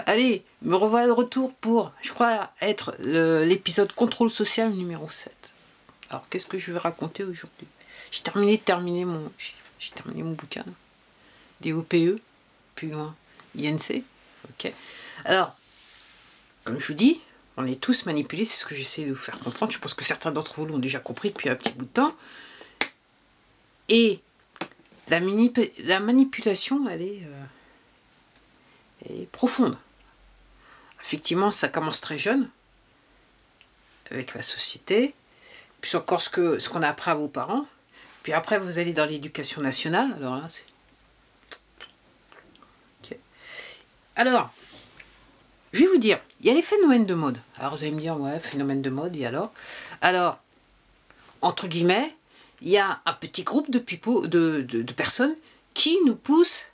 Allez, me revoilà de retour pour, je crois, être l'épisode contrôle social numéro 7. Alors, qu'est-ce que je vais raconter aujourd'hui? J'ai terminé mon bouquin. DOPE, plus loin, INC. Ok. Alors, comme je vous dis, on est tous manipulés, c'est ce que j'essaie de vous faire comprendre. Je pense que certains d'entre vous l'ont déjà compris depuis un petit bout de temps. Et la manipulation, elle est profonde. Effectivement, ça commence très jeune, avec la société, puis encore ce qu'on a appris à vos parents, puis après vous allez dans l'éducation nationale, alors là, c'est... Okay. Alors, je vais vous dire, il y a les phénomènes de mode. Alors vous allez me dire, ouais, phénomène de mode, et alors? Alors, entre guillemets, il y a un petit groupe de personnes qui nous poussent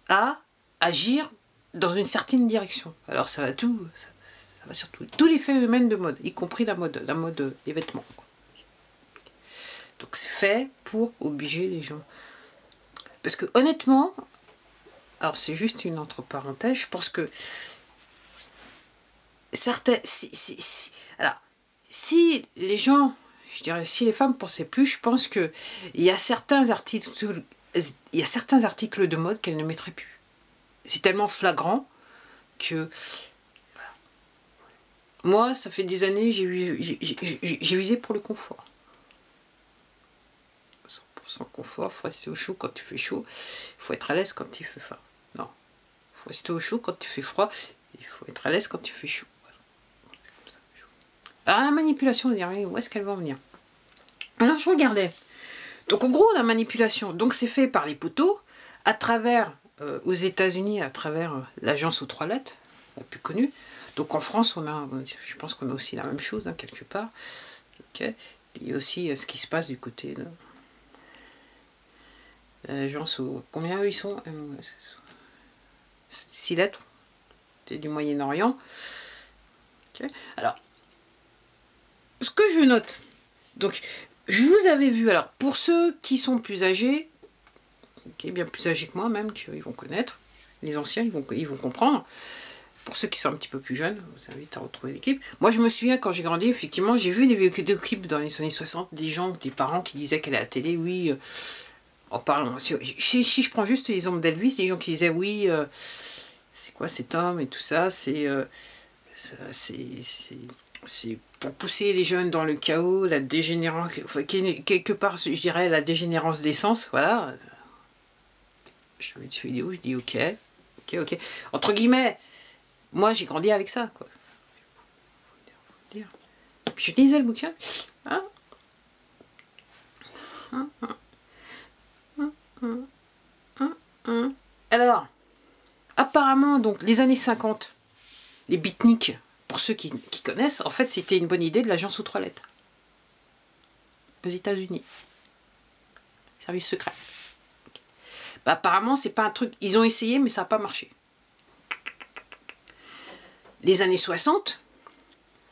à agir dans une certaine direction. Alors ça va ça va sur tous les phénomènes de mode, y compris la mode des vêtements. Quoi. Donc c'est fait pour obliger les gens. Parce que honnêtement, alors c'est juste une entre parenthèses, je pense que certains, alors si les gens, je dirais si les femmes pensaient plus, je pense que il y a certains articles de mode qu'elles ne mettraient plus. C'est tellement flagrant que voilà. Moi, ça fait des années, j'ai visé pour le confort. 100% confort, il faut rester au chaud quand il fait chaud, il faut être à l'aise quand il fait froid. Non, il faut rester au chaud quand il fait froid, il faut être à l'aise quand il fait chaud. Voilà. Comme ça. Alors la manipulation, on dirait, où est-ce qu'elle va en venir? Alors je regardais. Donc en gros, la manipulation, donc c'est fait par les poteaux, à travers... aux États-Unis, à travers l'agence aux 3 lettres, la plus connue. Donc en France, je pense qu'on a aussi la même chose, hein, quelque part. Okay. Il y a aussi ce qui se passe du côté de l'agence aux... Combien eux ils sont? 6 lettres. C'est du Moyen-Orient. Okay. Alors, ce que je note, donc, je vous avais vu, alors, pour ceux qui sont plus âgés, okay, bien plus âgés que moi même, ils vont connaître. Les anciens, ils vont comprendre. Pour ceux qui sont un petit peu plus jeunes, je vous invite à retrouver l'équipe. Moi, je me souviens, quand j'ai grandi, effectivement, j'ai vu des vidéoclips dans les années 60, des parents qui disaient qu'elle est à la télé, oui, en parlant... Si je prends juste l'exemple d'Elvis, des gens qui disaient, oui, c'est quoi cet homme et tout ça, c'est pour pousser les jeunes dans le chaos, la dégénérance, enfin, quelque part, je dirais, la dégénérance d'essence, voilà. Je fais une vidéo, je dis ok. Entre guillemets, moi j'ai grandi avec ça, quoi. Puis je lisais le bouquin. Alors, apparemment, donc, les années 50, les beatniks, pour ceux qui connaissent, en fait, c'était une bonne idée de l'agence aux 3 lettres. Aux États-Unis. Service secret. Bah, apparemment, c'est pas un truc... Ils ont essayé, mais ça n'a pas marché. Les années 60,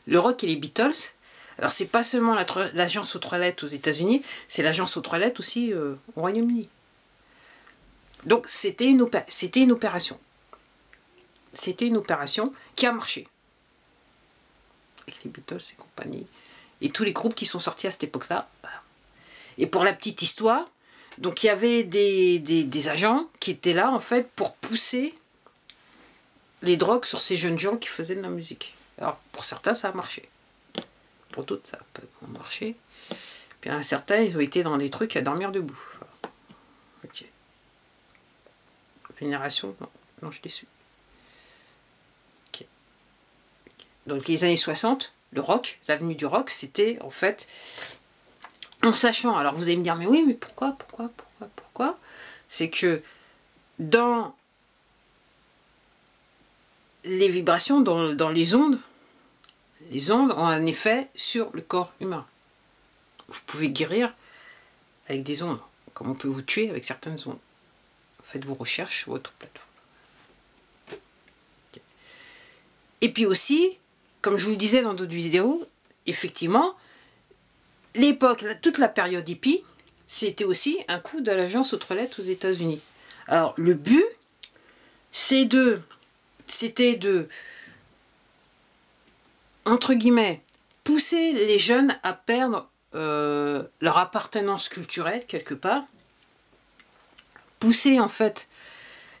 le rock et les Beatles, alors c'est pas seulement l'agence aux 3 lettres aux États-Unis, c'est l'agence aux 3 lettres aussi au Royaume-Uni. Donc c'était une opération. C'était une opération qui a marché. Avec les Beatles et compagnie. Et tous les groupes qui sont sortis à cette époque-là. Et pour la petite histoire, donc il y avait des agents qui étaient là en fait pour pousser les drogues sur ces jeunes gens qui faisaient de la musique. Alors pour certains ça a marché. Pour d'autres ça n'a pas marché. Puis certains ils ont été dans des trucs à dormir debout. Ok. Vénération, non je l'ai su. Okay. Donc les années 60, le rock, l'avenue du rock, c'était en fait... En sachant, alors vous allez me dire, mais oui, mais pourquoi c'est que dans les vibrations, dans les ondes ont un effet sur le corps humain. Vous pouvez guérir avec des ondes, comme on peut vous tuer avec certaines ondes. Faites vos recherches sur votre plateforme. Okay. Et puis aussi, comme je vous le disais dans d'autres vidéos, effectivement, l'époque, toute la période hippie, c'était aussi un coup de l'agence aux 3 lettres aux États-Unis. Alors, le but, c'est de c'était de, entre guillemets, pousser les jeunes à perdre leur appartenance culturelle quelque part, pousser en fait,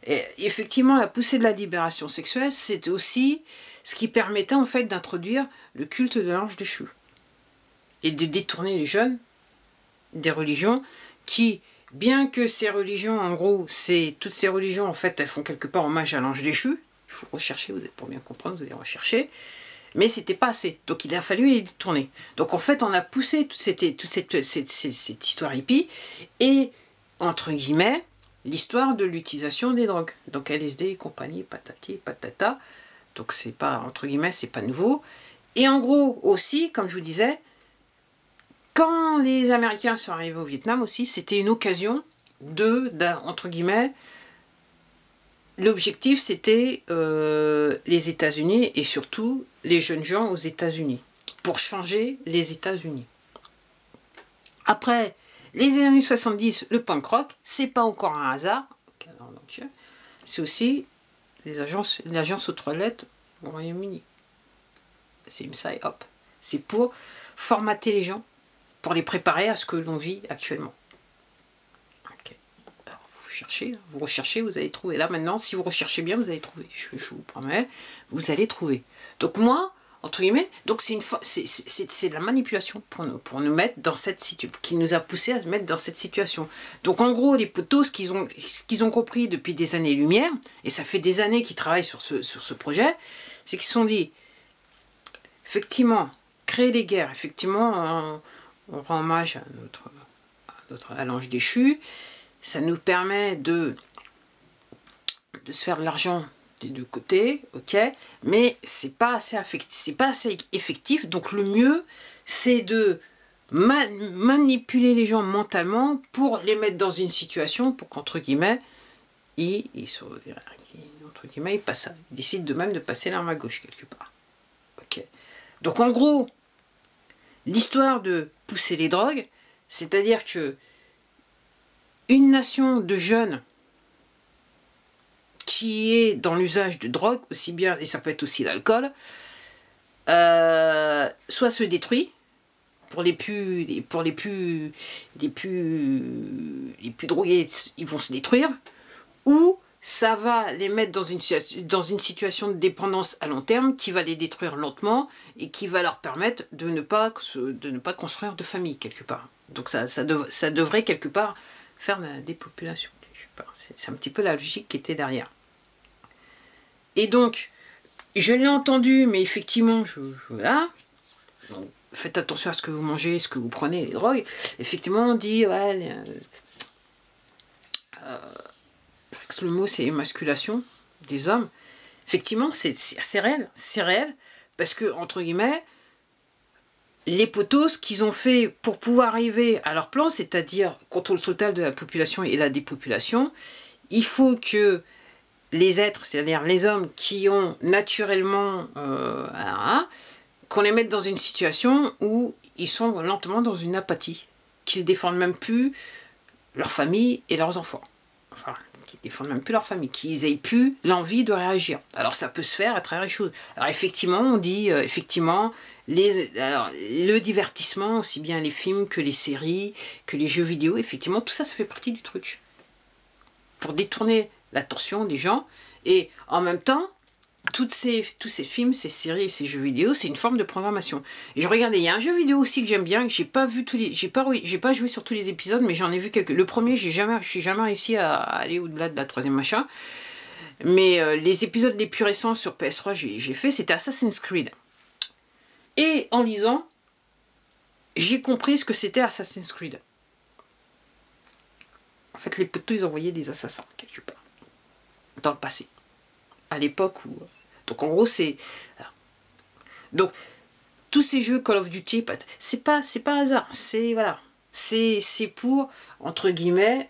et effectivement la poussée de la libération sexuelle, c'est aussi ce qui permettait en fait d'introduire le culte de l'ange déchu et de détourner les jeunes des religions qui, bien que ces religions, en gros, toutes ces religions en fait, elles font quelque part hommage à l'ange déchu. Il faut rechercher, pour bien comprendre, vous allez rechercher. Mais c'était pas assez. Donc il a fallu les détourner. Donc en fait, on a poussé toute cette histoire hippie et, entre guillemets, l'histoire de l'utilisation des drogues. Donc LSD et compagnie, patati, patata. Donc c'est pas, entre guillemets, c'est pas nouveau. Et en gros aussi, comme je vous disais, quand les Américains sont arrivés au Vietnam aussi, c'était une occasion entre guillemets, l'objectif c'était les États-Unis et surtout les jeunes gens aux États-Unis, pour changer les États-Unis. Après les années 70, le punk rock, c'est pas encore un hasard, c'est aussi l'agence aux toilettes au Royaume-Uni. C'est une psy-op. C'est pour formater les gens, pour les préparer à ce que l'on vit actuellement. Okay. Alors, vous recherchez, vous allez trouver. Là maintenant, si vous recherchez bien, vous allez trouver. Je vous promets, vous allez trouver. Donc moi, entre guillemets, donc c'est de la manipulation pour nous mettre dans cette situation, qui nous a poussé à se mettre dans cette situation. Donc en gros, les potos, ce qu'ils ont compris depuis des années-lumière, et ça fait des années qu'ils travaillent sur ce projet, c'est qu'ils se sont dit, effectivement, créer des guerres, effectivement, on rend hommage à l'ange déchu, ça nous permet de se faire de l'argent des deux côtés, ok, mais c'est pas assez effectif, donc le mieux, c'est de manipuler les gens mentalement pour les mettre dans une situation pour qu'entre guillemets, ils décident de même de passer l'arme à gauche quelque part. Ok. Donc en gros, l'histoire de pousser les drogues, c'est-à-dire que une nation de jeunes qui est dans l'usage de drogue, aussi bien, et ça peut être aussi l'alcool, soit se détruit, pour les plus drogués, ils vont se détruire, ou ça va les mettre dans une situation de dépendance à long terme qui va les détruire lentement et qui va leur permettre de ne pas construire de famille quelque part. Donc ça devrait quelque part faire la dépopulation. C'est un petit peu la logique qui était derrière. Et donc, je l'ai entendu, mais effectivement, voilà. Donc, faites attention à ce que vous mangez, ce que vous prenez, les drogues. Effectivement, on dit, ouais, le mot c'est émasculation des hommes. Effectivement, c'est réel. C'est réel, parce que, entre guillemets, les potos, ce qu'ils ont fait pour pouvoir arriver à leur plan, c'est-à-dire contrôle total de la population et la dépopulation, il faut que les êtres, c'est-à-dire les hommes qui ont naturellement qu'on les mette dans une situation où ils sont lentement dans une apathie, qu'ils défendent même plus leur famille et leurs enfants. Enfin, qu'ils défendent même plus leur famille, qu'ils aient plus l'envie de réagir. Alors ça peut se faire à travers les choses. Alors effectivement, on dit, le divertissement, aussi bien les films que les séries, que les jeux vidéo, effectivement, tout ça, ça fait partie du truc. Pour détourner l'attention des gens, et en même temps, tous ces films, ces séries et ces jeux vidéo, c'est une forme de programmation. Et je regardais, il y a un jeu vidéo aussi que j'aime bien, que j'ai pas vu j'ai pas joué sur tous les épisodes, mais j'en ai vu quelques. Le premier, je suis jamais réussi à aller au-delà de la troisième machin. Mais les épisodes les plus récents sur PS3, j'ai fait, c'était Assassin's Creed. Et en lisant, j'ai compris ce que c'était Assassin's Creed. En fait, les potos, ils envoyaient des assassins, quelque part, dans le passé. À l'époque où... Donc en gros, c'est... Donc, tous ces jeux Call of Duty, c'est pas un hasard. C'est, voilà. C'est pour, entre guillemets,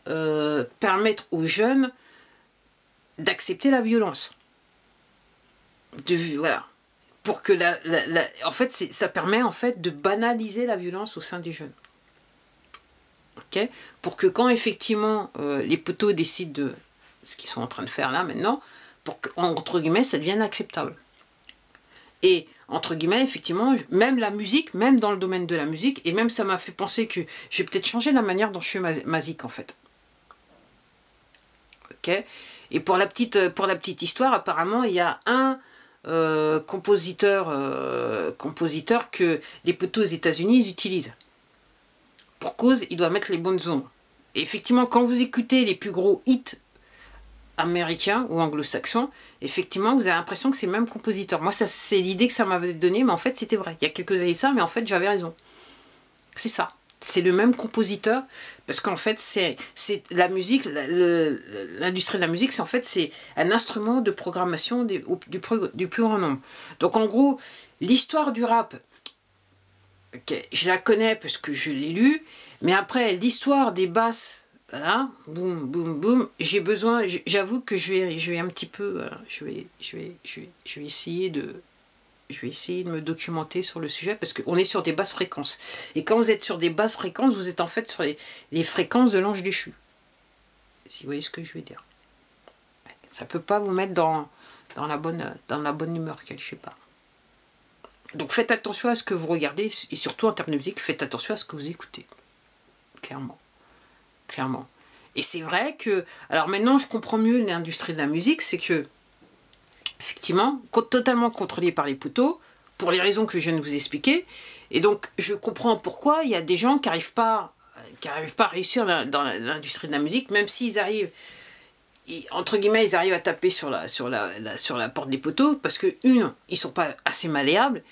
permettre aux jeunes d'accepter la violence. Voilà. Pour que en fait, ça permet en fait de banaliser la violence au sein des jeunes. Okay, pour que quand effectivement les potos décident de ce qu'ils sont en train de faire là maintenant, pour que, entre guillemets, ça devienne acceptable. Et, entre guillemets, effectivement, même la musique, même dans le domaine de la musique, et même ça m'a fait penser que je vais peut-être changer la manière dont je fais ma zik, en fait. Ok. Et pour la petite histoire, apparemment, il y a un compositeur que les poteaux aux États-Unis ils utilisent. Pour cause, il doit mettre les bonnes ondes. Et effectivement, quand vous écoutez les plus gros hits américains ou anglo-saxons, effectivement, vous avez l'impression que c'est le même compositeur. Moi, c'est l'idée que ça m'avait donné, mais en fait, c'était vrai. Il y a quelques années de ça, mais en fait, j'avais raison. C'est ça. C'est le même compositeur, parce qu'en fait, c'est la musique, l'industrie de la musique, c'est un instrument de programmation du plus grand nombre. Donc, en gros, l'histoire du rap, okay, je la connais parce que je l'ai lu, mais après, l'histoire des basses, voilà, boum, boum, boum, j'ai besoin, j'avoue que je vais un petit peu, je vais essayer de... Je vais essayer de me documenter sur le sujet parce qu'on est sur des basses fréquences. Et quand vous êtes sur des basses fréquences, vous êtes en fait sur les fréquences de l'ange déchu. Si vous voyez ce que je veux dire. Ça ne peut pas vous mettre dans la bonne humeur quelque part. Donc faites attention à ce que vous regardez et surtout en termes de musique, faites attention à ce que vous écoutez. Clairement. Clairement. Et c'est vrai que... Alors maintenant, je comprends mieux l'industrie de la musique, c'est que effectivement, totalement contrôlé par les poteaux, pour les raisons que je viens de vous expliquer. Et donc, je comprends pourquoi il y a des gens qui n'arrivent pas à réussir dans l'industrie de la musique, même s'ils arrivent, entre guillemets, ils arrivent à taper sur la porte des poteaux, parce que, une, ils ne sont pas assez malléables,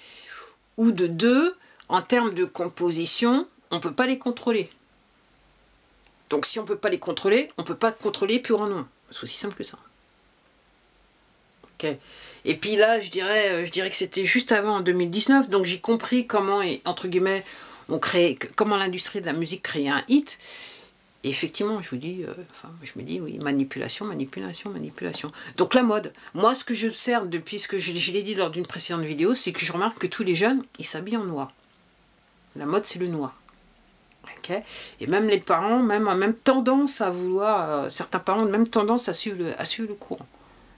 ou de deux, en termes de composition, on ne peut pas les contrôler. Donc, si on ne peut pas les contrôler, on ne peut pas contrôler plus grand nombre. C'est aussi simple que ça. Et puis là, je dirais que c'était juste avant, en 2019, donc j'ai compris comment, entre guillemets, comment l'industrie de la musique créait un hit. Et effectivement, je vous dis, je me dis, oui, manipulation, manipulation, manipulation. Donc la mode, moi ce que j'observe depuis ce que je l'ai dit lors d'une précédente vidéo, c'est que je remarque que tous les jeunes, ils s'habillent en noir. La mode, c'est le noir. Okay. Et même les parents, même tendance à vouloir, certains parents ont même tendance à suivre le courant.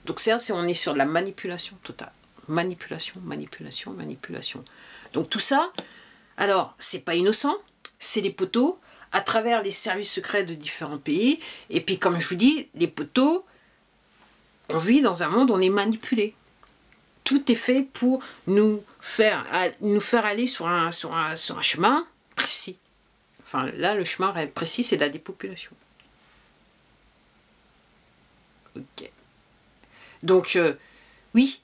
Donc on est sur de la manipulation totale. Manipulation, manipulation, manipulation. Donc tout ça, alors, c'est pas innocent, c'est les poteaux, à travers les services secrets de différents pays. Et puis, comme je vous dis, les poteaux, on vit dans un monde où on est manipulé. Tout est fait pour nous faire aller sur un chemin précis. Enfin, là, le chemin précis, c'est la dépopulation. Ok. Donc, oui.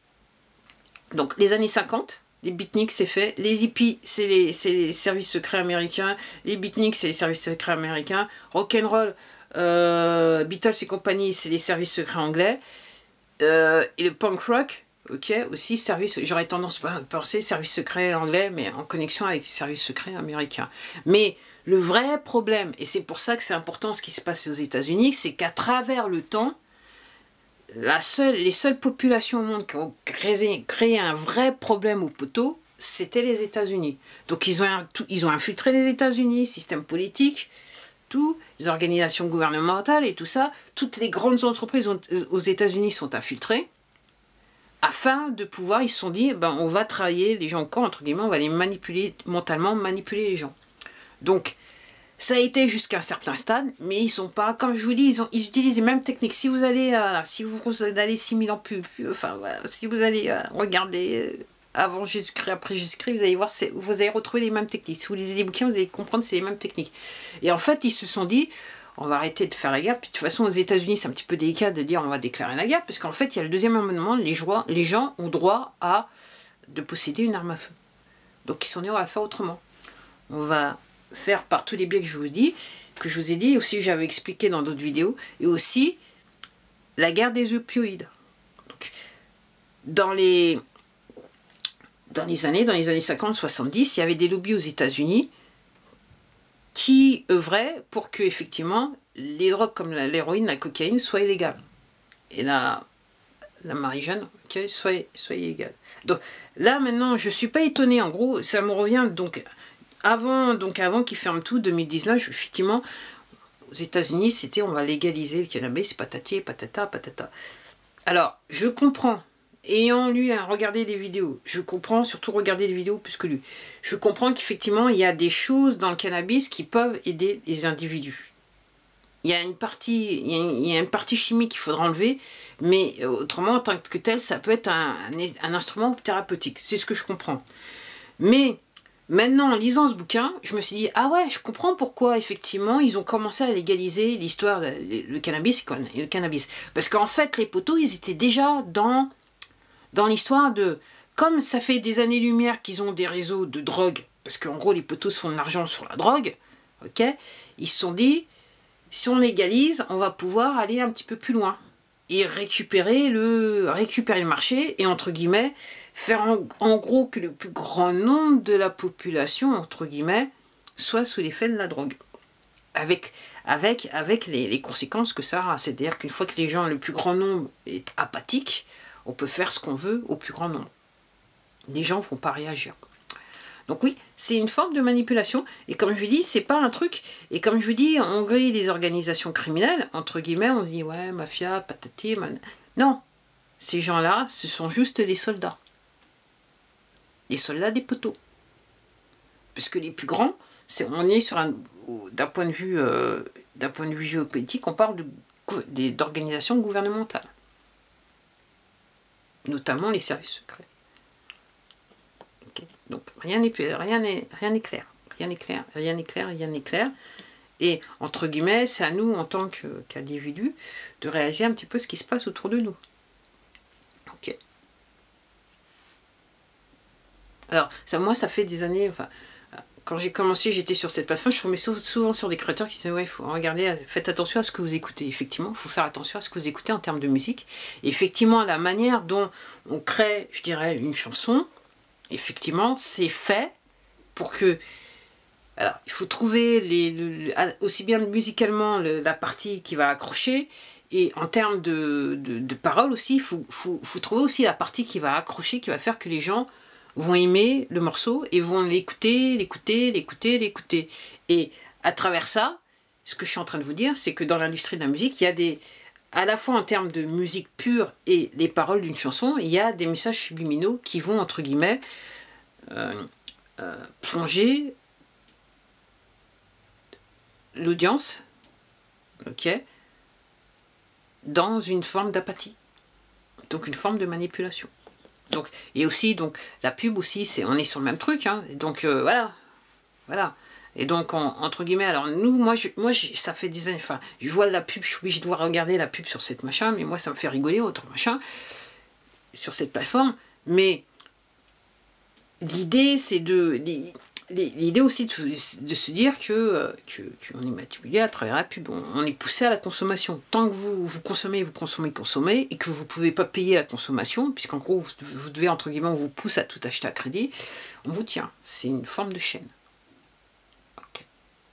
Donc, les années 50, les beatniks, c'est fait. Les hippies, c'est les services secrets américains. Les beatniks, c'est les services secrets américains. Rock'n'roll, Beatles et compagnie, c'est les services secrets anglais. Et le punk rock, ok, aussi service, j'aurais tendance à penser service secret anglais, mais en connexion avec les services secrets américains. Mais le vrai problème, et c'est pour ça que c'est important ce qui se passe aux États-Unis, c'est qu'à travers le temps, les seules populations au monde qui ont créé un vrai problème aux poteaux, c'était les États-Unis. Donc ils ont infiltré les États-Unis, système politique, tout, les organisations gouvernementales et tout ça. Toutes les grandes entreprises aux États-Unis sont infiltrées. Afin de pouvoir, ils se sont dit, ben, on va travailler les gens au corps, entre guillemets, on va les manipuler, mentalement manipuler les gens. Donc, ça a été jusqu'à un certain stade, mais ils sont pas, comme je vous dis, ils utilisent les mêmes techniques. Si vous allez, si vous allez 6000 ans plus, enfin, voilà, si vous allez regarder avant Jésus-Christ, après Jésus-Christ, vous allez voir, vous allez retrouver les mêmes techniques. Si vous lisez des bouquins, vous allez comprendre que c'est les mêmes techniques. Et en fait, ils se sont dit, on va arrêter de faire la guerre. Puis de toute façon, aux États-Unis, c'est un petit peu délicat de dire on va déclarer la guerre, parce qu'en fait, il y a le deuxième amendement, les gens ont droit de posséder une arme à feu. Donc ils sont dit, on va faire autrement. On va faire par tous les biais que je vous ai dit, aussi j'avais expliqué dans d'autres vidéos, et aussi la guerre des opioïdes. Donc, dans les années 50-70, il y avait des lobbies aux États-Unis qui œuvraient pour que, effectivement, les drogues comme l'héroïne, la cocaïne soient illégales. Et la marijuana, okay, soit illégale. Donc là, maintenant, je ne suis pas étonnée, en gros, ça me revient, donc avant qu'ils ferment tout, 2019, effectivement, aux États-Unis, c'était on va légaliser le cannabis, patati, patata, patata. Alors, je comprends, ayant lu, regardé des vidéos, je comprends, surtout regarder des vidéos plus que lu, je comprends qu'effectivement, il y a des choses dans le cannabis qui peuvent aider les individus. Il y a une partie, il y a une partie chimique qu'il faudra enlever, mais autrement, en tant que tel, ça peut être un instrument thérapeutique. C'est ce que je comprends. Mais maintenant, en lisant ce bouquin, je me suis dit, ah ouais, je comprends pourquoi, effectivement, ils ont commencé à légaliser l'histoire, le cannabis et le cannabis. Parce qu'en fait, les poteaux, ils étaient déjà dans l'histoire de... Comme ça fait des années-lumière qu'ils ont des réseaux de drogue, parce qu'en gros, les poteaux se font de l'argent sur la drogue, ok, ils se sont dit, si on légalise, on va pouvoir aller un petit peu plus loin et récupérer le marché et, entre guillemets, faire en gros que le plus grand nombre de la population, entre guillemets, soit sous l'effet de la drogue. Avec les conséquences que ça a. C'est-à-dire qu'une fois que les gens, le plus grand nombre est apathique, on peut faire ce qu'on veut au plus grand nombre. Les gens ne vont pas réagir. Donc oui, c'est une forme de manipulation. Et comme je vous dis, c'est pas un truc... Et comme je vous dis, on grille des organisations criminelles, entre guillemets, on se dit, ouais, mafia, patati, non. Ces gens-là, ce sont juste les soldats. Les soldats des poteaux. Parce que les plus grands, on est sur un... D'un point de vue géopolitique, on parle d'organisations gouvernementales. Notamment les services secrets. Donc rien n'est clair, rien n'est clair, rien n'est clair. Et entre guillemets, c'est à nous en tant qu'individus de réaliser un petit peu ce qui se passe autour de nous. Ok. Alors moi, ça fait des années. Enfin, quand j'ai commencé, j'étais sur cette plateforme. Je tombais souvent sur des créateurs qui disaient ouais, il faut regarder, faites attention à ce que vous écoutez. Effectivement, il faut faire attention à ce que vous écoutez en termes de musique. Et effectivement, la manière dont on crée, je dirais, une chanson. Effectivement, c'est fait pour que... Alors, il faut trouver aussi bien musicalement la partie qui va accrocher, et en termes de paroles aussi, il faut trouver aussi la partie qui va accrocher, qui va faire que les gens vont aimer le morceau et vont l'écouter. Et à travers ça, ce que je suis en train de vous dire, c'est que dans l'industrie de la musique, il y a des... À la fois en termes de musique pure et les paroles d'une chanson, il y a des messages subliminaux qui vont, entre guillemets, plonger l'audience, ok, dans une forme d'apathie. Donc une forme de manipulation. Donc, et aussi, donc, la pub aussi, on est sur le même truc, hein, donc voilà. Et donc, entre guillemets, alors nous, moi, ça fait des années, enfin, je vois la pub, je suis obligée de devoir regarder la pub sur cette machin, mais moi, ça me fait rigoler, autre machin, sur cette plateforme, mais l'idée, c'est l'idée aussi de se dire qu'on est manipulé à travers la pub, on est poussé à la consommation. Tant que vous consommez, et que vous ne pouvez pas payer la consommation, puisqu'en gros, vous devez, entre guillemets, on vous pousse à tout acheter à crédit, on vous tient. C'est une forme de chaîne.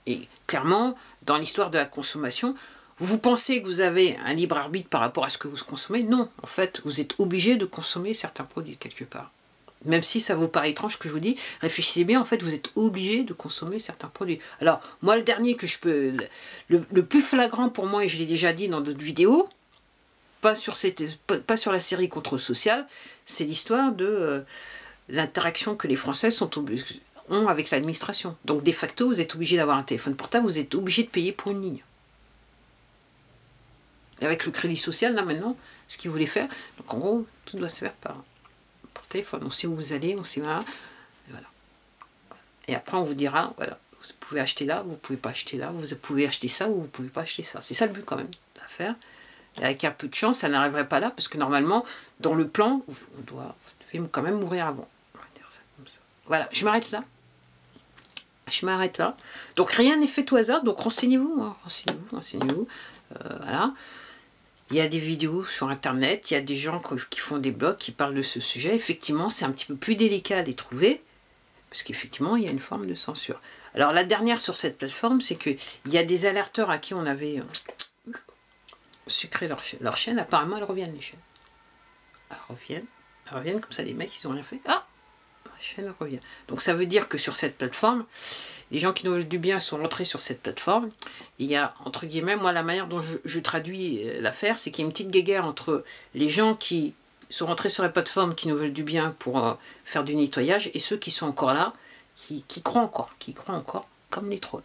Et clairement, dans l'histoire de la consommation, vous pensez que vous avez un libre arbitre par rapport à ce que vous consommez? Non, en fait, vous êtes obligé de consommer certains produits quelque part. Même si ça vous paraît étrange que je vous dis, réfléchissez bien, en fait, vous êtes obligé de consommer certains produits. Alors, moi, le dernier que je peux... Le plus flagrant pour moi, et je l'ai déjà dit dans d'autres vidéos, pas sur la série Contrôle social, c'est l'histoire de l'interaction que les Français ont avec l'administration. Donc, de facto, vous êtes obligé d'avoir un téléphone portable, vous êtes obligé de payer pour une ligne. Et avec le crédit social, là, maintenant, ce qu'ils voulaient faire, donc en gros, tout doit se faire par téléphone. On sait où vous allez, on sait là. Et voilà. Et après, on vous dira, voilà, vous pouvez acheter là, vous ne pouvez pas acheter là, vous pouvez acheter ça ou vous ne pouvez pas acheter ça. C'est ça le but, quand même, à faire. Et avec un peu de chance, ça n'arriverait pas là, parce que normalement, dans le plan, vous devez quand même mourir avant. On va dire ça comme ça. Voilà, je m'arrête là. Donc rien n'est fait au hasard, donc renseignez-vous, hein, renseignez-vous. Voilà. Il y a des vidéos sur internet, il y a des gens qui font des blogs qui parlent de ce sujet. Effectivement, c'est un petit peu plus délicat à les trouver, parce qu'effectivement, il y a une forme de censure. Alors la dernière sur cette plateforme, c'est qu'il y a des alerteurs à qui on avait sucré leur chaîne. Apparemment, elles reviennent, les chaînes. Elles reviennent comme ça, les mecs, ils n'ont rien fait. Ah, la chaîne revient. Donc ça veut dire que sur cette plateforme, les gens qui nous veulent du bien sont rentrés sur cette plateforme. Il y a, entre guillemets, moi la manière dont je traduis l'affaire, c'est qu'il y a une petite guéguerre entre les gens qui sont rentrés sur la plateforme, qui nous veulent du bien pour faire du nettoyage, et ceux qui sont encore là, qui croient encore, comme les trolls.